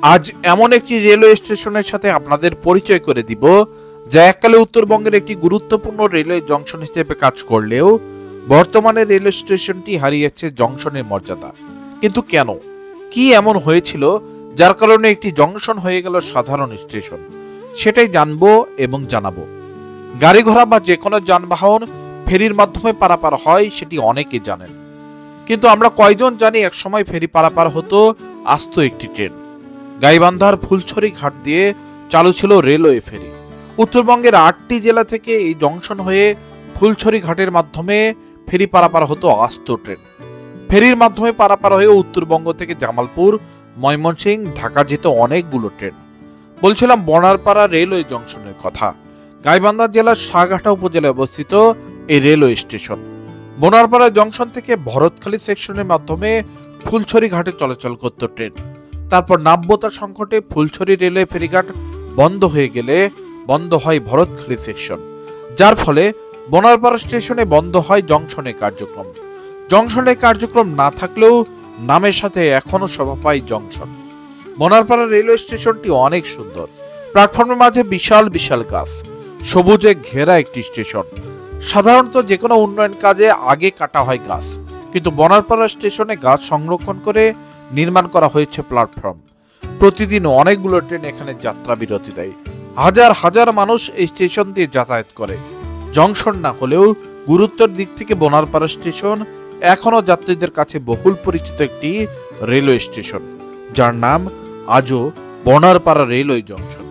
আজ এমন একটি রেলওয়ে স্টেশনের সাথে আপনাদের পরিচয় করে দিব, যা এককালে উত্তরবঙ্গের একটি গুরুত্বপূর্ণ রেলওয়ে জংশন হিসেবে কাজ করলেও বর্তমানে রেলওয়ে স্টেশনটি হারিয়েছে জংশনের মর্যাদা। কিন্তু কেন, কি এমন হয়েছিল যার কারণে একটি জংশন হয়ে গেল সাধারণ স্টেশন? সেটাই জানবো এবং জানাবো। গাড়ি ঘোড়া বা যে কোনো যানবাহন ফেরির মাধ্যমে পারাপার হয়, সেটি অনেকে জানেন। কিন্তু আমরা কয়জন জানি একসময় ফেরি পারাপার হতো আস্ত একটি ট্রেন। গাইবান্ধার ফুলছড়ি ঘাট দিয়ে চালু ছিল রেলওয়ে ফেরি। উত্তরবঙ্গের 8টি জেলা থেকে এই জংশন হয়ে ফুলছড়ি ঘাটের মাধ্যমে ফেরি পারাপার হতো আস্ত ট্রেন। ফেরির মাধ্যমে পারাপার হয়ে উত্তরবঙ্গ থেকে জামালপুর, ময়মনসিংহ, ঢাকা যেত অনেকগুলো ট্রেন। বলছিলাম বনারপাড়া রেলওয়ে জংশনের কথা। গাইবান্ধা জেলার সাঘাটা উপজেলায় অবস্থিত এই রেলওয়ে স্টেশন। বনারপাড়া জংশন থেকে ভরতখালী সেকশনের মাধ্যমে ফুলছড়ি ঘাটে চলাচল করত ট্রেন। তারপর নাব্যতা সংকটে ফুলছড়ি রেলওয়ে ফেরিঘাট বন্ধ হয়ে গেলে বন্ধ হয় ভরতখালী সেকশন, যার ফলে বনারপাড়া স্টেশনে বন্ধ হয় জংশনের কার্যক্রম। জংশনের কার্যক্রম না থাকলেও নামের সাথে এখনো শোভা পায় জংশন। বনারপাড়া রেলওয়ে স্টেশনটি অনেক সুন্দর। প্ল্যাটফর্মের মাঝে বিশাল বিশাল গাছ, সবুজে ঘেরা একটি স্টেশন। সাধারণত যে কোনো উন্নয়ন কাজে আগে কাটা হয় গাছ, কিন্তু বনারপাড়া স্টেশনে গাছ সংরক্ষণ করে নির্মাণ করা হয়েছে প্ল্যাটফর্ম। প্রতিদিন অনেকগুলো ট্রেন এখানে যাত্রা বিরতি দেয়। হাজার হাজার মানুষ এই স্টেশন দিয়ে যাতায়াত করে। জংশন না হলেও গুরুত্বের দিক থেকে বনারপাড়া স্টেশন এখনো যাত্রীদের কাছে বহুল পরিচিত একটি রেলওয়ে স্টেশন, যার নাম আজও বনারপাড়া রেলওয়ে জংশন।